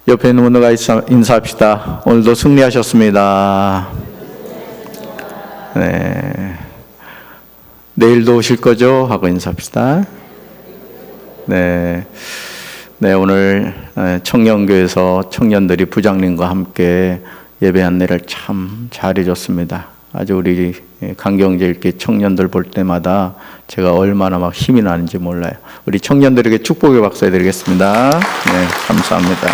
옆에 있는 분들과 인사합시다. 오늘도 승리하셨습니다. 네. 내일도 오실 거죠? 하고 인사합시다. 네. 네, 오늘 청년교회에서 청년들이 부장님과 함께 예배 안내를 참 잘해줬습니다. 아주 우리 강경제일교회 청년들 볼 때마다 제가 얼마나 막 힘이 나는지 몰라요. 우리 청년들에게 축복의 박수 해드리겠습니다. 네, 감사합니다.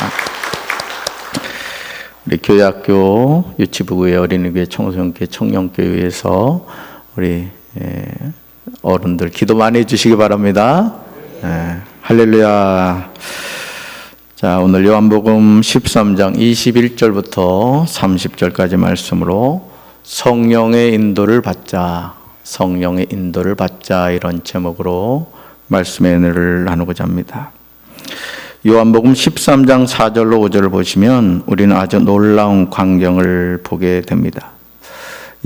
우리 교회학교, 유치부교회, 어린이교회, 청소년교회, 청년교회에서 우리 어른들 기도 많이 해주시기 바랍니다. 할렐루야. 자, 오늘 요한복음 13장 21절부터 30절까지 말씀으로 성령의 인도를 받자, 성령의 인도를 받자, 이런 제목으로 말씀의 은혜를 나누고자 합니다. 요한복음 13장 4절로 5절을 보시면 우리는 아주 놀라운 광경을 보게 됩니다.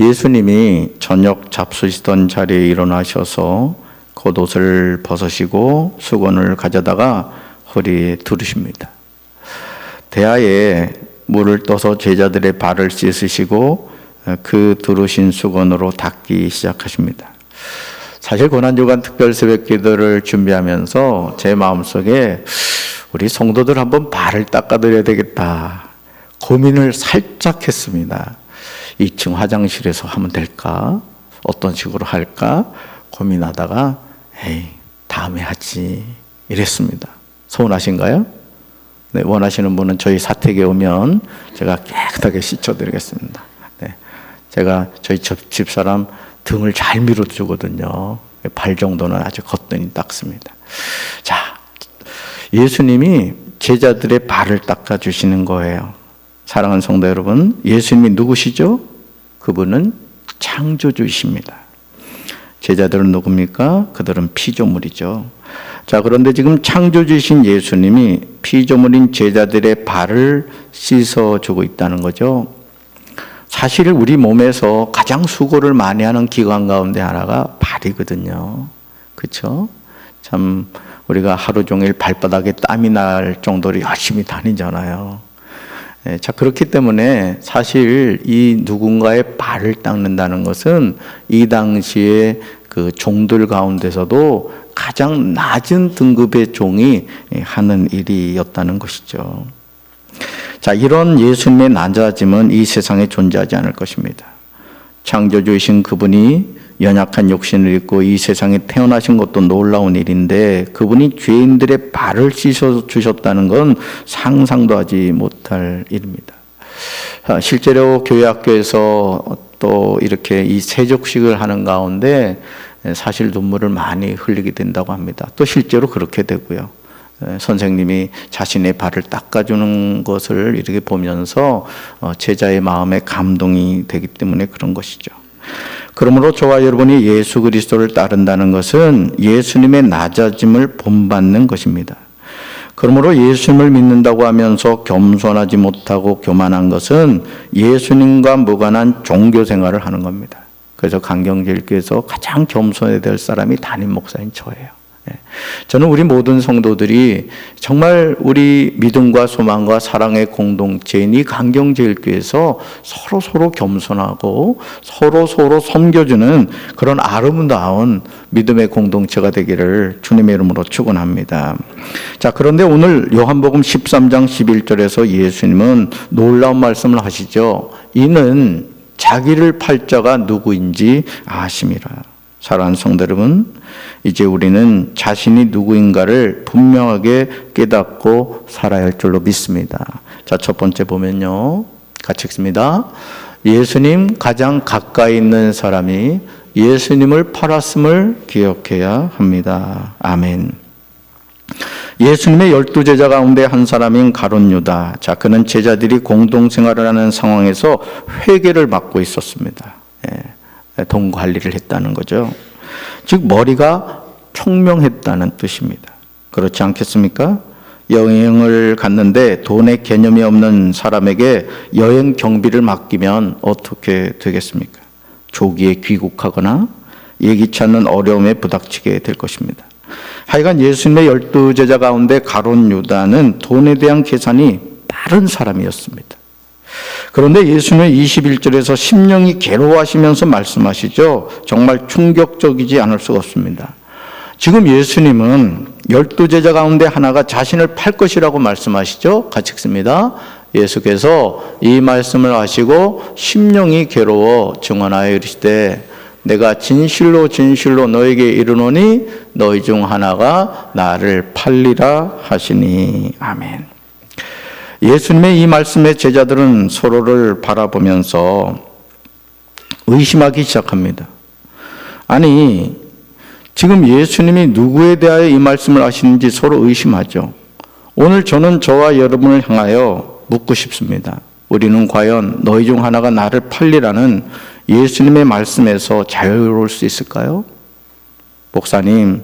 예수님이 저녁 잡수시던 자리에 일어나셔서 겉옷을 벗으시고 수건을 가져다가 허리에 두르십니다. 대야에 물을 떠서 제자들의 발을 씻으시고 그 두르신 수건으로 닦기 시작하십니다. 사실 고난주간 특별 새벽 기도를 준비하면서 제 마음속에 우리 성도들 한번 발을 닦아드려야 되겠다 고민을 살짝 했습니다. 2층 화장실에서 하면 될까? 어떤 식으로 할까? 고민하다가 에이, 다음에 하지 이랬습니다. 서운하신가요? 네, 원하시는 분은 저희 사택에 오면 제가 깨끗하게 씻어드리겠습니다. 네, 제가 저희 집사람 등을 잘 밀어주거든요. 발 정도는 아주 거뜬히 닦습니다. 자, 예수님이 제자들의 발을 닦아주시는 거예요. 사랑하는 성도 여러분, 예수님이 누구시죠? 그분은 창조주이십니다. 제자들은 누굽니까? 그들은 피조물이죠. 자, 그런데 지금 창조주이신 예수님이 피조물인 제자들의 발을 씻어주고 있다는 거죠. 사실 우리 몸에서 가장 수고를 많이 하는 기관 가운데 하나가 발이거든요. 그렇죠? 참 우리가 하루 종일 발바닥에 땀이 날 정도로 열심히 다니잖아요. 자, 그렇기 때문에 사실 이 누군가의 발을 닦는다는 것은 이 당시에 그 종들 가운데서도 가장 낮은 등급의 종이 하는 일이었다는 것이죠. 자, 이런 예수님의 낮아짐은 이 세상에 존재하지 않을 것입니다. 창조주이신 그분이 연약한 육신을 입고 이 세상에 태어나신 것도 놀라운 일인데 그분이 죄인들의 발을 씻어 주셨다는 건 상상도 하지 못할 일입니다. 실제로 교회 학교에서 또 이렇게 이 세족식을 하는 가운데 사실 눈물을 많이 흘리게 된다고 합니다. 또 실제로 그렇게 되고요. 선생님이 자신의 발을 닦아주는 것을 이렇게 보면서 제자의 마음에 감동이 되기 때문에 그런 것이죠. 그러므로 저와 여러분이 예수 그리스도를 따른다는 것은 예수님의 낮아짐을 본받는 것입니다. 그러므로 예수님을 믿는다고 하면서 겸손하지 못하고 교만한 것은 예수님과 무관한 종교 생활을 하는 겁니다. 그래서 강경제일교회에서 가장 겸손해야 될 사람이 담임 목사인 저예요. 저는 우리 모든 성도들이 정말 우리 믿음과 소망과 사랑의 공동체인 이 강경제일교회에서 서로 겸손하고 서로 섬겨주는 그런 아름다운 믿음의 공동체가 되기를 주님의 이름으로 축원합니다. 자, 그런데 오늘 요한복음 13장 11절에서 예수님은 놀라운 말씀을 하시죠. 이는 자기를 팔 자가 누구인지 아심이라. 사랑하는 성도 여러분, 이제 우리는 자신이 누구인가를 분명하게 깨닫고 살아야 할 줄로 믿습니다. 자, 첫 번째 보면요. 같이 읽습니다. 예수님 가장 가까이 있는 사람이 예수님을 팔았음을 기억해야 합니다. 아멘. 예수님의 12제자 가운데 한 사람인 가룟 유다. 자, 그는 제자들이 공동생활을 하는 상황에서 회계를 맡고 있었습니다. 돈 관리를 했다는 거죠. 즉 머리가 총명했다는 뜻입니다. 그렇지 않겠습니까? 여행을 갔는데 돈의 개념이 없는 사람에게 여행 경비를 맡기면 어떻게 되겠습니까? 조기에 귀국하거나 예기치 않는 어려움에 부닥치게 될 것입니다. 하여간 예수님의 12제자 가운데 가룟 유다는 돈에 대한 계산이 다른 사람이었습니다. 그런데 예수님은 21절에서 심령이 괴로워하시면서 말씀하시죠. 정말 충격적이지 않을 수가 없습니다. 지금 예수님은 12제자 가운데 하나가 자신을 팔 것이라고 말씀하시죠. 같이 읽습니다. 예수께서 이 말씀을 하시고 심령이 괴로워 증언하여 이르시되 내가 진실로 진실로 너에게 이르노니 너희 중 하나가 나를 팔리라 하시니. 아멘. 예수님의 이 말씀에 제자들은 서로를 바라보면서 의심하기 시작합니다. 아니, 지금 예수님이 누구에 대하여 이 말씀을 하시는지 서로 의심하죠. 오늘 저는 저와 여러분을 향하여 묻고 싶습니다. 우리는 과연 너희 중 하나가 나를 팔리라는 예수님의 말씀에서 자유로울 수 있을까요? 목사님,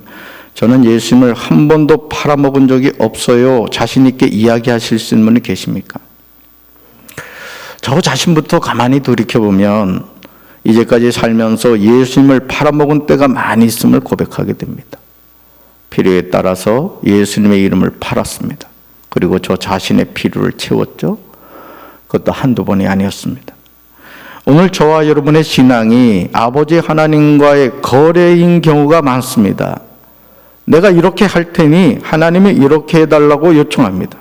저는 예수님을 한 번도 팔아먹은 적이 없어요. 자신 있게 이야기하실 수 있는 분이 계십니까? 저 자신부터 가만히 돌이켜보면 이제까지 살면서 예수님을 팔아먹은 때가 많이 있음을 고백하게 됩니다. 필요에 따라서 예수님의 이름을 팔았습니다. 그리고 저 자신의 필요를 채웠죠. 그것도 한두 번이 아니었습니다. 오늘 저와 여러분의 신앙이 아버지 하나님과의 거래인 경우가 많습니다. 내가 이렇게 할 테니 하나님이 이렇게 해달라고 요청합니다.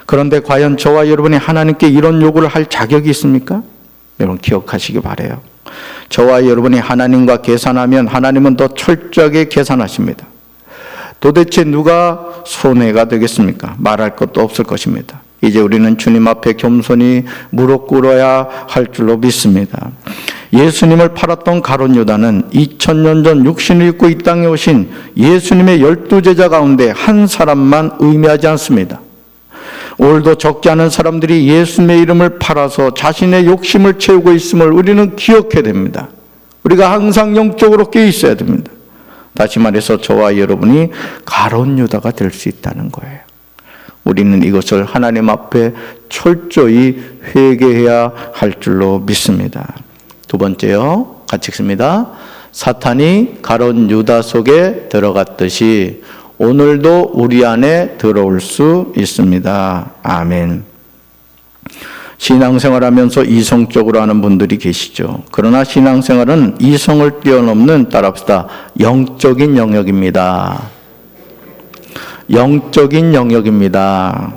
그런데 과연 저와 여러분이 하나님께 이런 요구를 할 자격이 있습니까? 여러분 기억하시기 바라요. 저와 여러분이 하나님과 계산하면 하나님은 더 철저하게 계산하십니다. 도대체 누가 손해가 되겠습니까? 말할 것도 없을 것입니다. 이제 우리는 주님 앞에 겸손히 무릎 꿇어야 할 줄로 믿습니다. 예수님을 팔았던 가룟 유다는 2000년 전 육신을 입고 이 땅에 오신 예수님의 12제자 가운데 한 사람만 의미하지 않습니다. 오늘도 적지 않은 사람들이 예수님의 이름을 팔아서 자신의 욕심을 채우고 있음을 우리는 기억해야 됩니다. 우리가 항상 영적으로 깨어 있어야 됩니다. 다시 말해서 저와 여러분이 가룟 유다가 될 수 있다는 거예요. 우리는 이것을 하나님 앞에 철저히 회개해야 할 줄로 믿습니다. 두 번째요. 같이 읽습니다. 사탄이 가룟 유다 속에 들어갔듯이 오늘도 우리 안에 들어올 수 있습니다. 아멘. 신앙생활하면서 이성적으로 하는 분들이 계시죠. 그러나 신앙생활은 이성을 뛰어넘는, 따라합시다, 영적인 영역입니다. 영적인 영역입니다.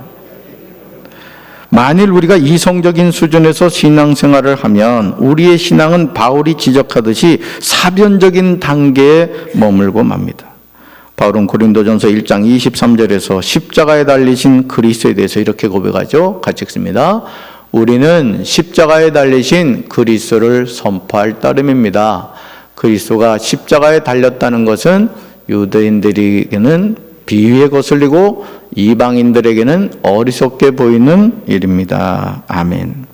만일 우리가 이성적인 수준에서 신앙생활을 하면 우리의 신앙은 바울이 지적하듯이 사변적인 단계에 머물고 맙니다. 바울은 고린도전서 1장 23절에서 십자가에 달리신 그리스도에 대해서 이렇게 고백하죠. 같이 읽습니다. 우리는 십자가에 달리신 그리스도를 선포할 따름입니다. 그리스도가 십자가에 달렸다는 것은 유대인들에게는 비위에 거슬리고 이방인들에게는 어리석게 보이는 일입니다. 아멘.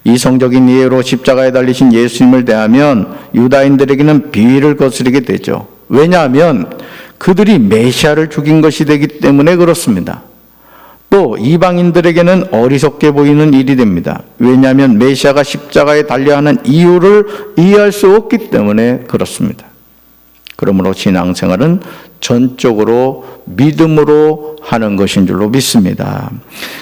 이성적인 이해로 십자가에 달리신 예수님을 대하면 유다인들에게는 비위를 거스르게 되죠. 왜냐하면 그들이 메시아를 죽인 것이 되기 때문에 그렇습니다. 또 이방인들에게는 어리석게 보이는 일이 됩니다. 왜냐하면 메시아가 십자가에 달려야 하는 이유를 이해할 수 없기 때문에 그렇습니다. 그러므로 신앙생활은 전적으로 믿음으로 하는 것인 줄로 믿습니다.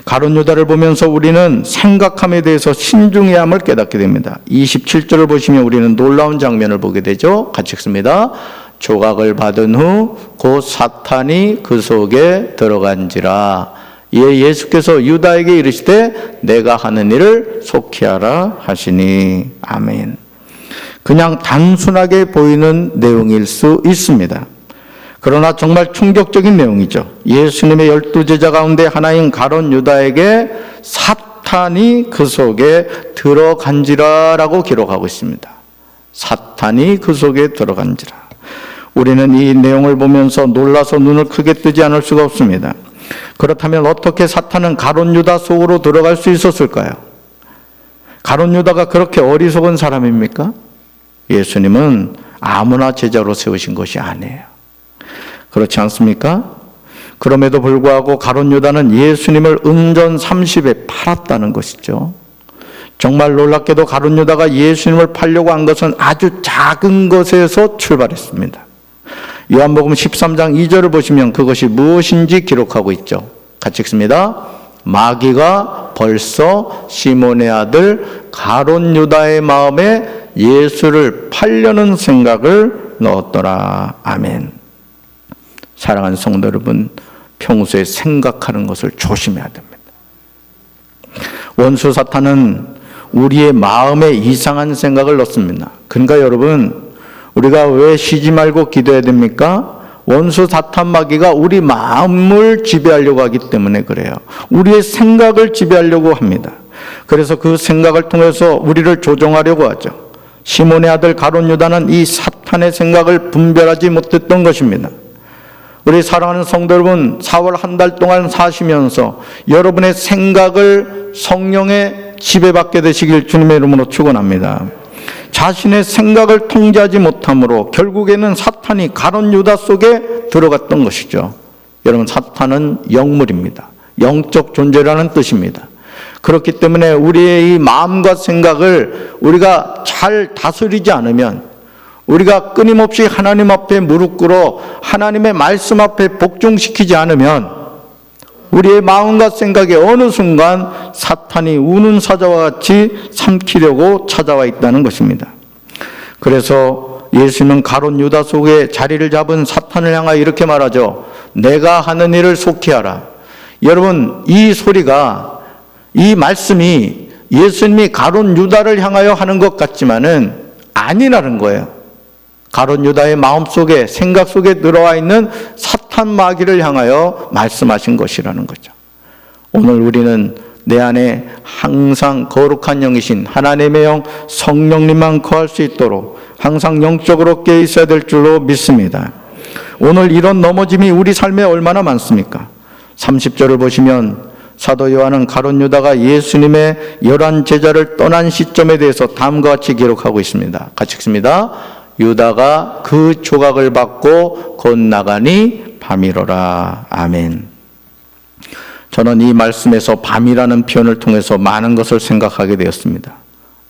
가룟 유다를 보면서 우리는 생각함에 대해서 신중해야 함을 깨닫게 됩니다. 27절을 보시면 우리는 놀라운 장면을 보게 되죠. 같이 읽습니다. 조각을 받은 후 곧 사탄이 그 속에 들어간지라. 이에 예수께서 유다에게 이르시되 내가 하는 일을 속히 하라 하시니. 아멘. 그냥 단순하게 보이는 내용일 수 있습니다. 그러나 정말 충격적인 내용이죠. 예수님의 12제자 가운데 하나인 가룟 유다에게 사탄이 그 속에 들어간지라라고 기록하고 있습니다. 사탄이 그 속에 들어간지라. 우리는 이 내용을 보면서 놀라서 눈을 크게 뜨지 않을 수가 없습니다. 그렇다면 어떻게 사탄은 가룟 유다 속으로 들어갈 수 있었을까요? 가룟 유다가 그렇게 어리석은 사람입니까? 예수님은 아무나 제자로 세우신 것이 아니에요. 그렇지 않습니까? 그럼에도 불구하고 가룟 유다는 예수님을 은전 30에 팔았다는 것이죠. 정말 놀랍게도 가룟 유다가 예수님을 팔려고 한 것은 아주 작은 것에서 출발했습니다. 요한복음 13장 2절을 보시면 그것이 무엇인지 기록하고 있죠. 같이 읽습니다. 마귀가 벌써 시몬의 아들 가룟 유다의 마음에 예수를 팔려는 생각을 넣었더라. 아멘. 사랑하는 성도 여러분, 평소에 생각하는 것을 조심해야 됩니다. 원수 사탄은 우리의 마음에 이상한 생각을 넣습니다. 그러니까 여러분, 우리가 왜 쉬지 말고 기도해야 됩니까? 원수 사탄 마귀가 우리 마음을 지배하려고 하기 때문에 그래요. 우리의 생각을 지배하려고 합니다. 그래서 그 생각을 통해서 우리를 조종하려고 하죠. 시몬의 아들 가룟 유다는 이 사탄의 생각을 분별하지 못했던 것입니다. 우리 사랑하는 성도 여러분, 4월 한 달 동안 사시면서 여러분의 생각을 성령의 지배받게 되시길 주님의 이름으로 축원합니다. 자신의 생각을 통제하지 못함으로 결국에는 사탄이 가룟 유다 속에 들어갔던 것이죠. 여러분, 사탄은 영물입니다. 영적 존재라는 뜻입니다. 그렇기 때문에 우리의 이 마음과 생각을 우리가 잘 다스리지 않으면, 우리가 끊임없이 하나님 앞에 무릎 꿇어 하나님의 말씀 앞에 복종시키지 않으면 우리의 마음과 생각에 어느 순간 사탄이 우는 사자와 같이 삼키려고 찾아와 있다는 것입니다. 그래서 예수님은 가룟 유다 속에 자리를 잡은 사탄을 향하여 이렇게 말하죠. 내가 하는 일을 속히 하라. 여러분, 이 소리가, 이 말씀이 예수님이 가룟 유다를 향하여 하는 것 같지만은 아니라는 거예요. 가룟 유다의 마음속에, 생각 속에 들어와 있는 사탄 마귀를 향하여 말씀하신 것이라는 거죠. 오늘 우리는 내 안에 항상 거룩한 영이신 하나님의 영 성령님만 거할 수 있도록 항상 영적으로 깨어 있어야 될 줄로 믿습니다. 오늘 이런 넘어짐이 우리 삶에 얼마나 많습니까? 30절을 보시면 사도 요한은 가룟 유다가 예수님의 11 제자를 떠난 시점에 대해서 다음과 같이 기록하고 있습니다. 같이 읽습니다. 유다가 그 조각을 받고 곧 나가니 밤이로라. 아멘. 저는 이 말씀에서 밤이라는 표현을 통해서 많은 것을 생각하게 되었습니다.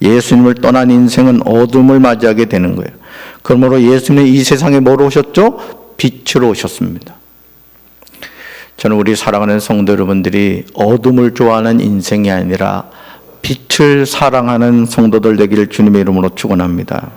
예수님을 떠난 인생은 어둠을 맞이하게 되는 거예요. 그러므로 예수님이 이 세상에 뭐로 오셨죠? 빛으로 오셨습니다. 저는 우리 사랑하는 성도 여러분들이 어둠을 좋아하는 인생이 아니라 빛을 사랑하는 성도들 되기를 주님의 이름으로 축원합니다.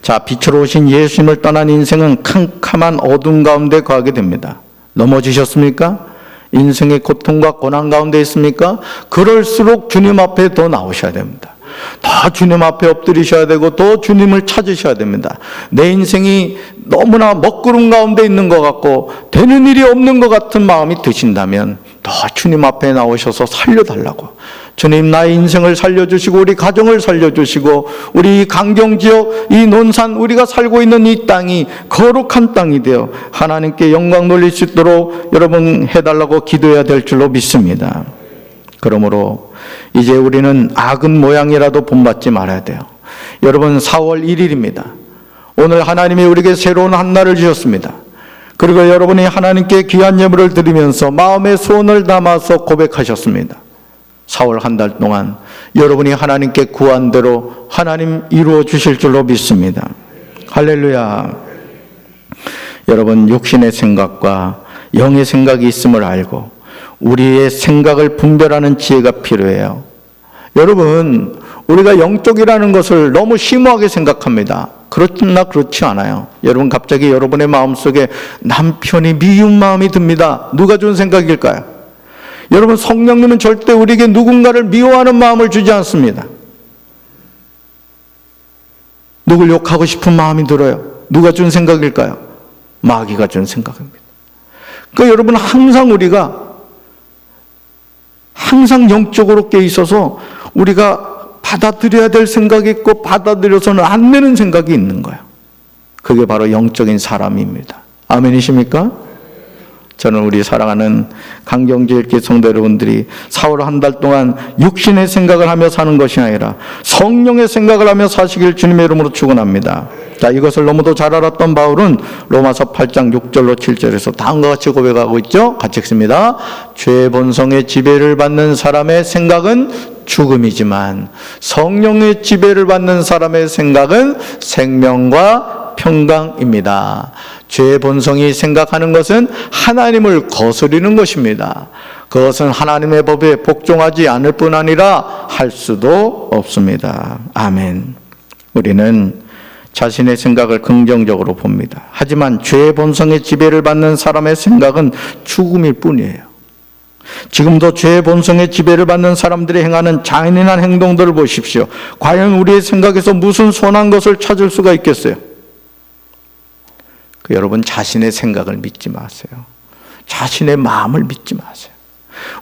자, 빛으로 오신 예수님을 떠난 인생은 캄캄한 어둠 가운데 거하게 됩니다. 넘어지셨습니까? 인생의 고통과 고난 가운데 있습니까? 그럴수록 주님 앞에 더 나오셔야 됩니다. 더 주님 앞에 엎드리셔야 되고 더 주님을 찾으셔야 됩니다. 내 인생이 너무나 먹구름 가운데 있는 것 같고 되는 일이 없는 것 같은 마음이 드신다면 더 주님 앞에 나오셔서 살려달라고, 주님 나의 인생을 살려주시고 우리 가정을 살려주시고 우리 강경지역 이 논산 우리가 살고 있는 이 땅이 거룩한 땅이 되어 하나님께 영광 돌릴 수 있도록 여러분 해달라고 기도해야 될 줄로 믿습니다. 그러므로 이제 우리는 악은 모양이라도 본받지 말아야 돼요. 여러분, 4월 1일입니다. 오늘 하나님이 우리에게 새로운 한 날을 주셨습니다. 그리고 여러분이 하나님께 귀한 예물을 드리면서 마음의 소원을 담아서 고백하셨습니다. 4월 한 달 동안 여러분이 하나님께 구한 대로 하나님 이루어 주실 줄로 믿습니다. 할렐루야. 여러분, 육신의 생각과 영의 생각이 있음을 알고 우리의 생각을 분별하는 지혜가 필요해요. 여러분, 우리가 영적이라는 것을 너무 심오하게 생각합니다. 그렇나 그렇지 않아요. 여러분, 갑자기 여러분의 마음속에 남편이 미운 마음이 듭니다. 누가 준 생각일까요? 여러분, 성령님은 절대 우리에게 누군가를 미워하는 마음을 주지 않습니다. 누굴 욕하고 싶은 마음이 들어요. 누가 준 생각일까요? 마귀가 준 생각입니다. 그러니까 여러분, 우리가 항상 영적으로 깨 있어서 우리가 받아들여야 될 생각이 있고 받아들여서는 안 되는 생각이 있는 거예요. 그게 바로 영적인 사람입니다. 아멘이십니까? 저는 우리 사랑하는 강경지일기 성도 여러분들이 4월 한 달 동안 육신의 생각을 하며 사는 것이 아니라 성령의 생각을 하며 사시길 주님의 이름으로 축원합니다. 자, 이것을 너무도 잘 알았던 바울은 로마서 8장 6절로 7절에서 다음과 같이 고백하고 있죠. 같이 읽습니다. 죄의 본성의 지배를 받는 사람의 생각은 죽음이지만 성령의 지배를 받는 사람의 생각은 생명과 평강입니다. 죄의 본성이 생각하는 것은 하나님을 거스리는 것입니다. 그것은 하나님의 법에 복종하지 않을 뿐 아니라 할 수도 없습니다. 아멘. 우리는 자신의 생각을 긍정적으로 봅니다. 하지만 죄의 본성의 지배를 받는 사람의 생각은 죽음일 뿐이에요. 지금도 죄의 본성의 지배를 받는 사람들이 행하는 잔인한 행동들을 보십시오. 과연 우리의 생각에서 무슨 선한 것을 찾을 수가 있겠어요? 여러분, 자신의 생각을 믿지 마세요. 자신의 마음을 믿지 마세요.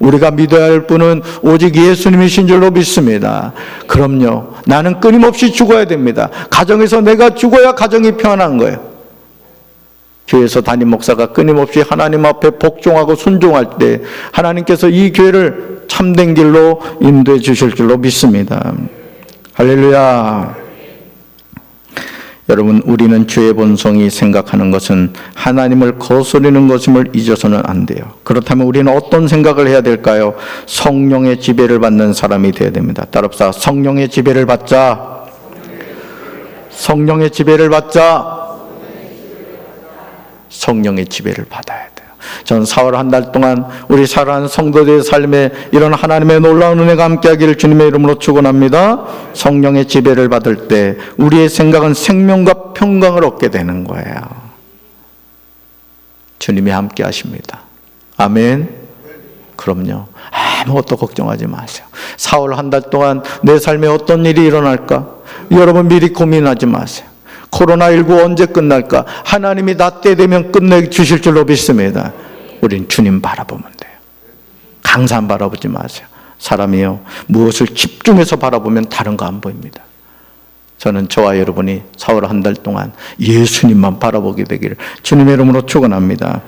우리가 믿어야 할 분은 오직 예수님이신 줄로 믿습니다. 그럼요, 나는 끊임없이 죽어야 됩니다. 가정에서 내가 죽어야 가정이 편한 거예요. 교회에서 담임 목사가 끊임없이 하나님 앞에 복종하고 순종할 때 하나님께서 이 교회를 참된 길로 인도해 주실 줄로 믿습니다. 할렐루야. 여러분, 우리는 죄의 본성이 생각하는 것은 하나님을 거스르는 것임을 잊어서는 안 돼요. 그렇다면 우리는 어떤 생각을 해야 될까요? 성령의 지배를 받는 사람이 되어야 됩니다. 따라합시다. 성령의 지배를 받자. 성령의 지배를 받자. 성령의 지배를 받아야 돼요. 전 4월 한 달 동안 우리 사랑하는 성도들의 삶에 이런 하나님의 놀라운 은혜가 함께하기를 주님의 이름으로 축원합니다. 성령의 지배를 받을 때 우리의 생각은 생명과 평강을 얻게 되는 거예요. 주님이 함께하십니다. 아멘. 그럼요, 아무것도 걱정하지 마세요. 4월 한 달 동안 내 삶에 어떤 일이 일어날까? 여러분, 미리 고민하지 마세요. 코로나19 언제 끝날까? 하나님이 나 때 되면 끝내주실 줄로 믿습니다. 우린 주님 바라보면 돼요. 강산 바라보지 마세요. 사람이요, 무엇을 집중해서 바라보면 다른 거 안 보입니다. 저는 저와 여러분이 4월 한 달 동안 예수님만 바라보게 되기를 주님의 이름으로 축원합니다.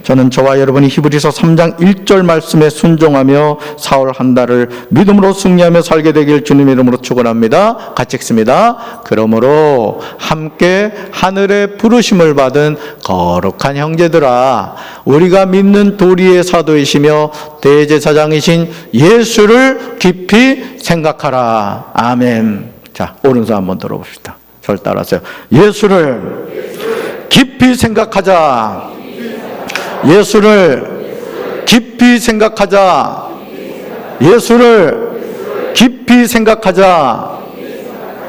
저는 저와 여러분이 히브리서 3장 1절 말씀에 순종하며 4월 한 달을 믿음으로 승리하며 살게 되기를 주님의 이름으로 축원합니다. 같이 읽습니다. 그러므로 함께 하늘의 부르심을 받은 거룩한 형제들아, 우리가 믿는 도리의 사도이시며 대제사장이신 예수를 깊이 생각하라. 아멘. 자, 오른손 한번 들어봅시다. 저를 따라하세요. 예수를 깊이 생각하자. 예수를 깊이 생각하자. 예수를 깊이 생각하자.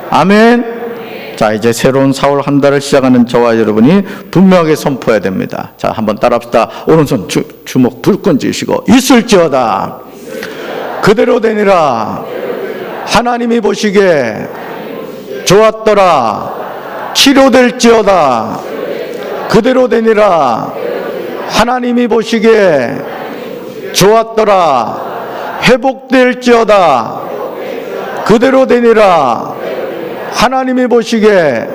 아멘. 자, 이제 새로운 4월 한 달을 시작하는 저와 여러분이 분명하게 선포해야 됩니다. 자, 한번 따라합시다. 오른손 주먹 불끈 쥐시고, 있을지어다 그대로 되니라. 하나님이 보시기에 좋았더라. 치료될지어다 그대로 되니라. 하나님이 보시기에 좋았더라. 회복될지어다 그대로 되니라. 하나님이 보시기에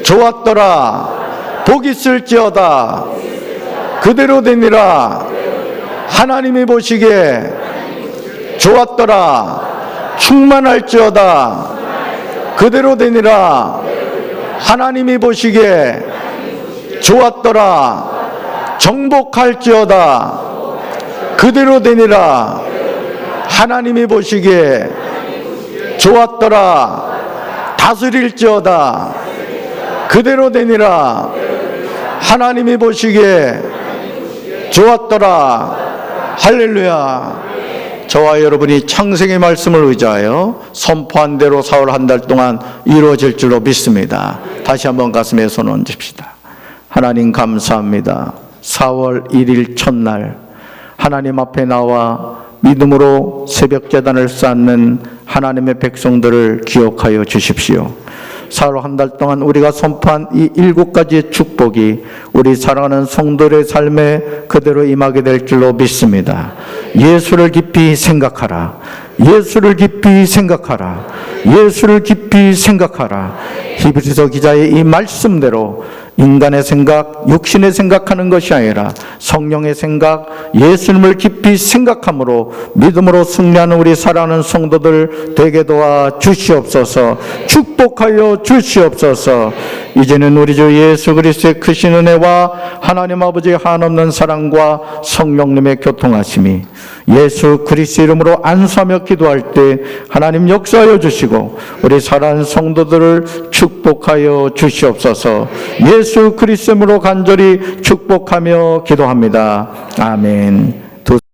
좋았더라. 복 있을지어다 그대로 되니라. 하나님이 보시기에 좋았더라. 충만할지어다 그대로 되니라. 하나님이 보시기에 좋았더라. 정복할지어다 그대로 되니라. 하나님이 보시기에 좋았더라. 다스릴지어다 그대로 되니라. 하나님이 보시기에 좋았더라. 할렐루야. 저와 여러분이 창세기 말씀을 의지하여 선포한 대로 4월 한 달 동안 이루어질 줄로 믿습니다. 다시 한번 가슴에 손 얹읍시다. 하나님 감사합니다. 4월 1일 첫날 하나님 앞에 나와 믿음으로 새벽 제단을 쌓는 하나님의 백성들을 기억하여 주십시오. 4월 한 달 동안 우리가 선포한 이 7가지의 축복이 우리 사랑하는 성도들의 삶에 그대로 임하게 될 줄로 믿습니다. 예수를 깊이 생각하라. 예수를 깊이 생각하라. 예수를 깊이 생각하라. 히브리서 기자의 이 말씀대로 인간의 생각, 육신의 생각하는 것이 아니라 성령의 생각, 예수님을 깊이 생각함으로 믿음으로 승리하는 우리 사랑하는 성도들 되게 도와 주시옵소서. 축복하여 주시옵소서. 이제는 우리 주 예수 그리스도의 크신 은혜와 하나님 아버지의 한없는 사랑과 성령님의 교통하심이 예수 그리스도 이름으로 안수하며 기도할 때 하나님 역사하여 주시고 우리 사랑하는 성도들을 축복하여 주시옵소서. 예수 그리스도 이름으로 간절히 축복하며 기도합니다. 아멘.